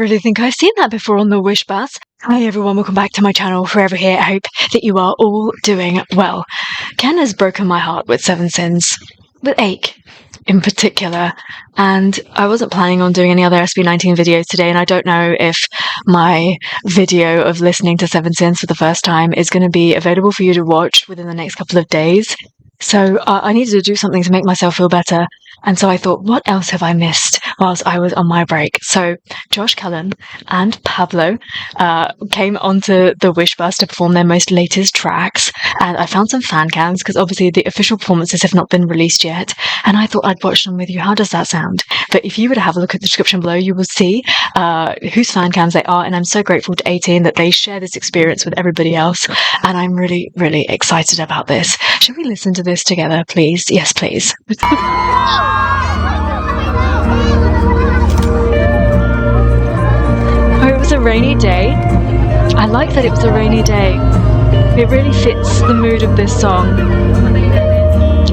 really think I've seen that before on the Wish Bus. Hi everyone, welcome back to my channel. Forever here. I hope that you are all doing well. Ken has broken my heart with 7 Sins, with Ache in particular, and I wasn't planning on doing any other SB19 videos today, and I don't know if my video of listening to 7 Sins for the first time is going to be available for you to watch within the next couple of days. So I needed to do something to make myself feel better. And so I thought, what else have I missed whilst I was on my break? So JOSHCULLEN and Pablo came onto the Wish Bus to perform their most latest tracks. And I found some fan cams because obviously the official performances have not been released yet. And I thought I'd watch them with you. How does that sound? But if you were to have a look at the description below, you will see whose fan cams they are. And I'm so grateful to 18 that they share this experience with everybody else. And I'm really, really excited about this. Should we listen to this together, please? Yes, please. Oh, it was a rainy day. I like that it was a rainy day. It really fits the mood of this song.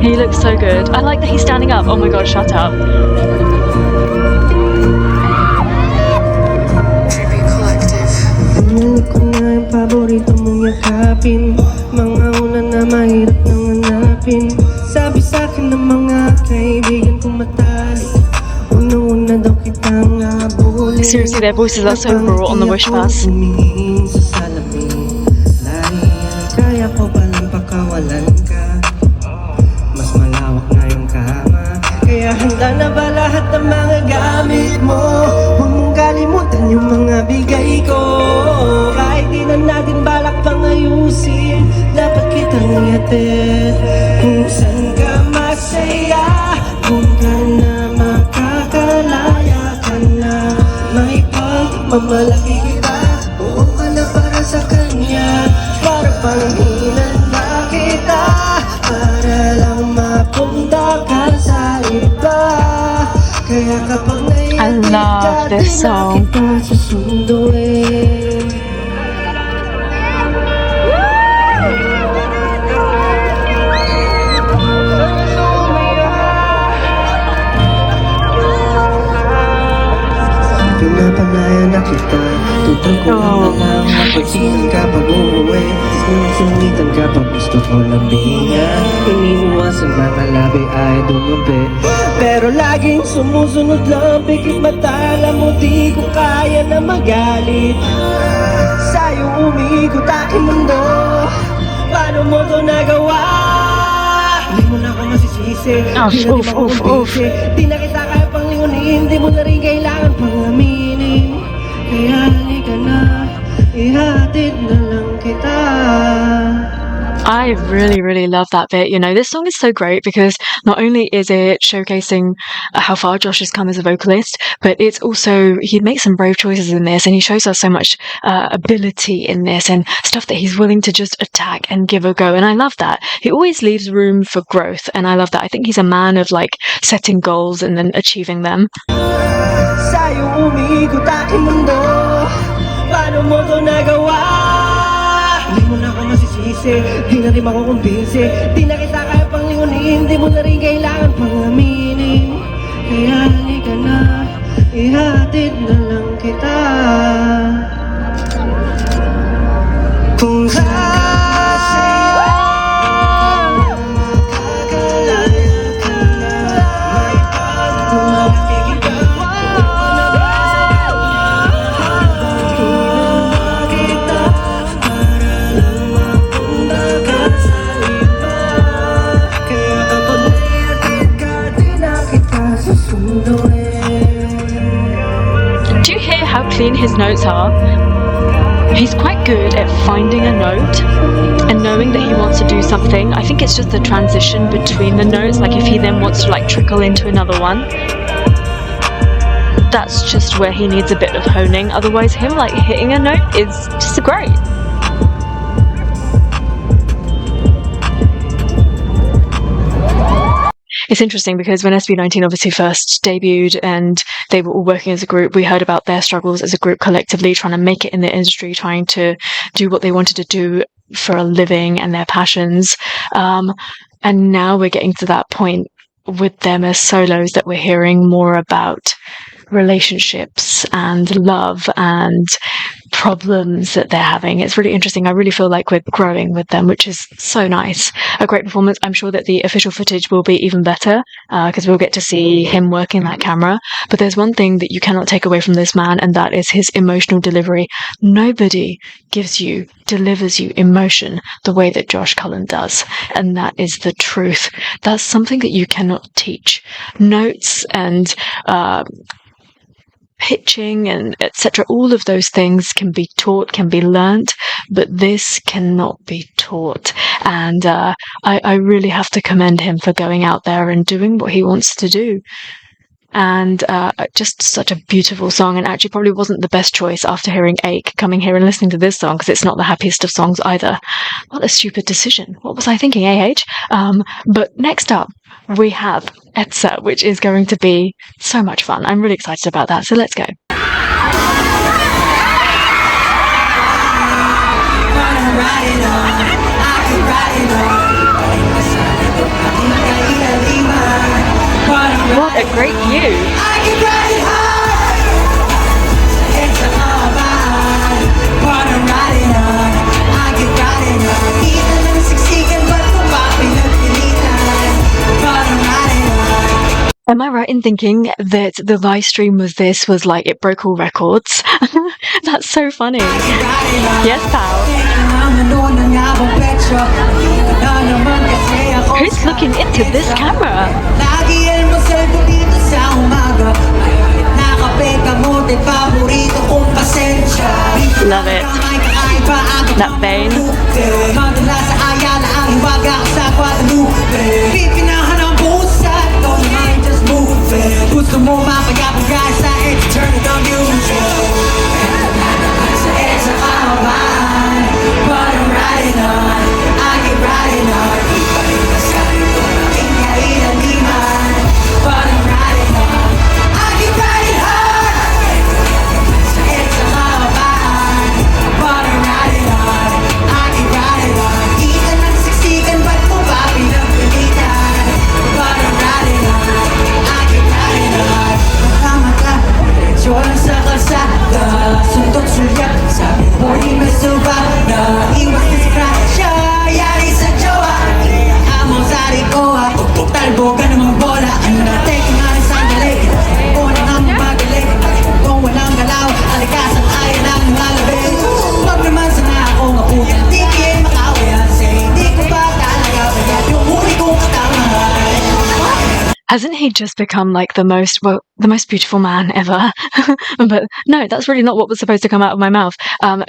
He looks so good. I like that he's standing up. Oh my god, shut up. Mga una na mahirap nang hanapin. Sabi sa'kin ng mga kaibigan kong matalik, una-una daw kitang habulin. Seriously, their voices are so raw on the Wish Bus. Humingin sa salamin, dahil kaya ko palang pakawalan ka. Mas malawak na yung kama, kaya handa na ba lahat ng mga gamit mo? Huwag mong kalimutan yung mga bigay ko. Kahit di na natin balak pang ayusin, dapat kitang ihatid kung saan ka masaya. Kung ka na makakalaya ka na, may pagmamalaki kita. Oo ka na para sa kanya, para pang hinanda kita, para lang mapunta ka sa iba. Kaya kapag naihatid ka, di na kita susunduin. Pinapalaya na kita, tutol ko na lang mapagsinan ka pag umuwi. Sungitan ka pag gusto ko lambingan. Iniiwasan mga labi ay dumabi, pero laging sumusunod lang. Pikit mata, alam mo di ko kaya na magalit. Sa'yo umiikot aking mundo, paano mo to nagawa? Hindi mo na ako masisisi, di na di makukumbisi. Di na kita kaya pang lingunin, di mo na rin kailangan pang aminin. Kaya halika na, ihatid na lang kita. I really, really love that bit. You know, this song is so great because not only is it showcasing how far Josh has come as a vocalist, but it's also, he makes some brave choices in this, and he shows us so much ability in this and stuff that he's willing to just attack and give a go. And I love that. He always leaves room for growth, and I love that. I think he's a man of like setting goals and then achieving them. Sa'yo umiikot aking mundo, paano mo to nagawa? Di mo na ako masisisi, di na rin makukumbinsi. Di na kita kaya pang lingunin, di mo na rin kailangan pang aminin. Kaya halika na, ihatid na lang kita. Kung do you hear how clean his notes are? He's quite good at finding a note and knowing that he wants to do something. I think it's just the transition between the notes, like if he then wants to like trickle into another one, that's just where he needs a bit of honing. Otherwise him like hitting a note is just great. It's interesting because when SB19 obviously first debuted and they were all working as a group, we heard about their struggles as a group collectively, trying to make it in the industry, trying to do what they wanted to do for a living and their passions. And now we're getting to that point with them as solos that we're hearing more about relationships and love and problems that they're having. It's really interesting. I really feel like we're growing with them, which is so nice. A great performance. I'm sure that the official footage will be even better because we'll get to see him working that camera. But there's one thing that you cannot take away from this man, and that is his emotional delivery. Nobody delivers you emotion the way that Josh Cullen does, and that is the truth. That's something that you cannot teach. Notes and pitching and etc., all of those things can be taught, can be learnt, but this cannot be taught. And I really have to commend him for going out there and doing what he wants to do. And just such a beautiful song, and actually probably wasn't the best choice after hearing Ache, coming here and listening to this song, because it's not the happiest of songs either. What a stupid decision. What was I thinking, AH? But next up, we have EDSA, which is going to be so much fun. I'm really excited about that, so let's go. What a great view! Am I right in thinking that the live stream was like it broke all records? That's so funny. Yes, pal. Who's looking into this camera? Love it. That vein. Gusto mo mapayapagay sa EDSA, turn it on you. Sa EDSA kahabahan, but I'm riding on, I keep riding on. Ibalik ka sa ito, aking kailaliman, but I'm riding on, I keep riding hard. Sa EDSA kahabahan, but I'm riding on, I keep riding on. Di ka nagsiksikan, ba't mo ba pinagpilitan? But I'm riding on. Diretso sa kalsada, suntot sulyap, sabi mo di may suba, naiwas na si Francia, yari sa jowa, kaya among sari ko ha, talbo ka namang bola, ano natin kung nga rin sandali, kung na nga magaling, kung walang galaw, alikasan ayaw lang ng alabing, wag naman sana ako ngapuyan, di kayo makawayan, say, di ko ba talaga bagay, yung huli kong katamahan. Hasn't he just become like the most beautiful man ever? But no, that's really not what was supposed to come out of my mouth.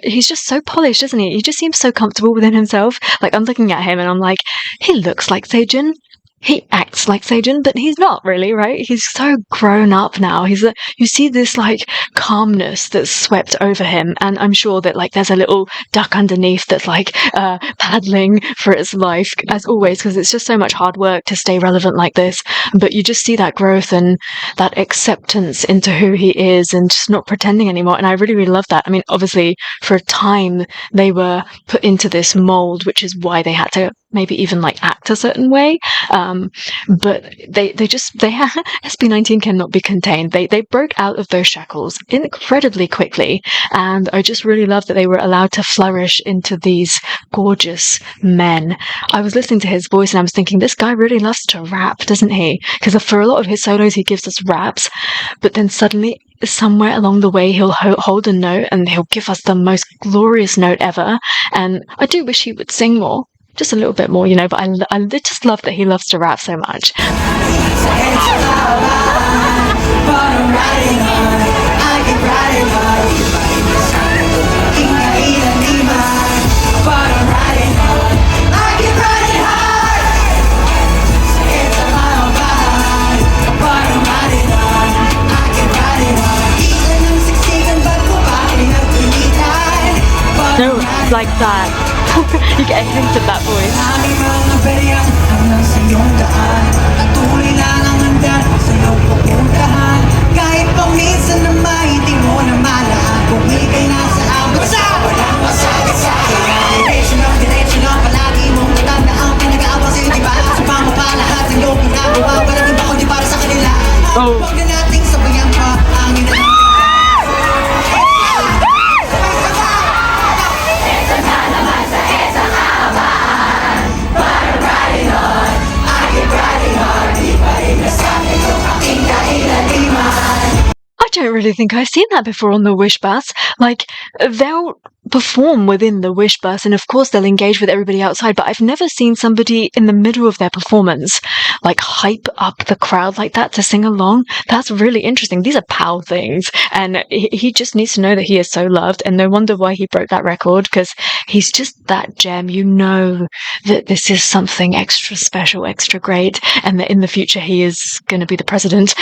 He's just so polished, isn't he? He just seems so comfortable within himself. Like, I'm looking at him and I'm like, he looks like Sejin. He acts like Sejin, but he's not really, right? He's so grown up now. You see this like calmness that's swept over him, and I'm sure that like there's a little duck underneath that's like paddling for its life, as always, because it's just so much hard work to stay relevant like this. But you just see that growth and that acceptance into who he is, and just not pretending anymore. And I really, really love that. I mean, obviously, for a time they were put into this mold, which is why they had to maybe even like act a certain way. But SB19 cannot be contained. They broke out of those shackles incredibly quickly, and I just really love that they were allowed to flourish into these gorgeous men. I was listening to his voice and I was thinking, this guy really loves to rap, doesn't he? Because for a lot of his solos he gives us raps, but then suddenly somewhere along the way he'll hold a note and he'll give us the most glorious note ever. And I do wish he would sing more, just a little bit more, you know, but I just love that he loves to rap so much. No, like that. You get a hint of that voice. Oh. really think I've seen that before on the Wish Bus. Like, they'll perform within the Wish Bus, and of course they'll engage with everybody outside, but I've never seen somebody in the middle of their performance, like, hype up the crowd like that to sing along. That's really interesting. These are POW things, and he just needs to know that he is so loved, and no wonder why he broke that record, because he's just that gem. You know that this is something extra special, extra great, and that in the future he is going to be the president.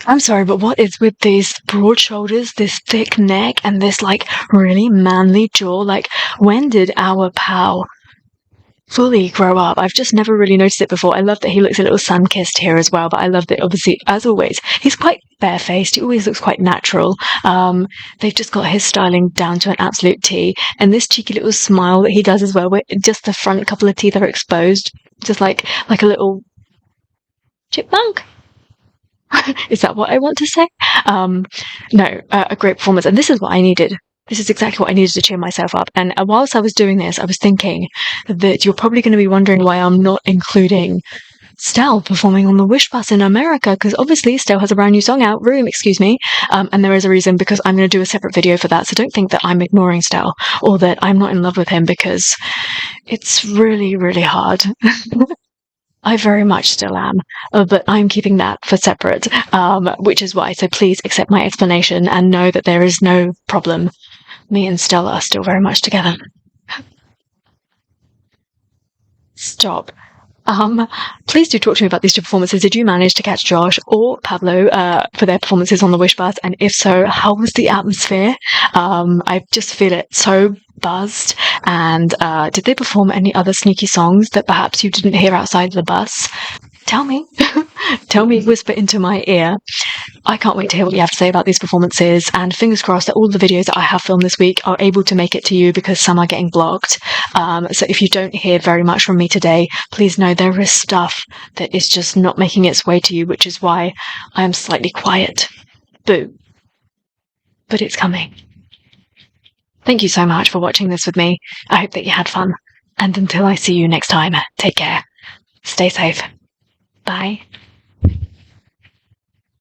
I'm sorry, but what is with these broad shoulders, this thick neck, and this, like, really manly jaw? Like, when did our pal fully grow up? I've just never really noticed it before. I love that he looks a little sun-kissed here as well, but I love that, obviously, as always, he's quite barefaced. He always looks quite natural. They've just got his styling down to an absolute T. And this cheeky little smile that he does as well, where just the front couple of teeth are exposed, just like a little chipmunk. Is that what I want to say? No, a great performance. And this is what I needed. This is exactly what I needed to cheer myself up. And whilst I was doing this, I was thinking that you're probably going to be wondering why I'm not including Stell performing on the Wish Bus in America, because obviously Stell has a brand new song out, Room, excuse me, and there is a reason, because I'm going to do a separate video for that, so don't think that I'm ignoring Stell, or that I'm not in love with him, because it's really, really hard. I very much still am, but I'm keeping that for separate, which is why. So please accept my explanation and know that there is no problem. Me and Stella are still very much together. Stop. Please do talk to me about these two performances. Did you manage to catch Josh or Pablo for their performances on the Wish Bus? And if so, how was the atmosphere? I just feel it so buzzed. And did they perform any other sneaky songs that perhaps you didn't hear outside the bus? Tell me. Tell me, whisper into my ear. I can't wait to hear what you have to say about these performances, and fingers crossed that all the videos that I have filmed this week are able to make it to you, because some are getting blocked. So if you don't hear very much from me today, please know there is stuff that is just not making its way to you, which is why I am slightly quiet. Boo. But it's coming. Thank you so much for watching this with me. I hope that you had fun. And until I see you next time, take care. Stay safe. Bye.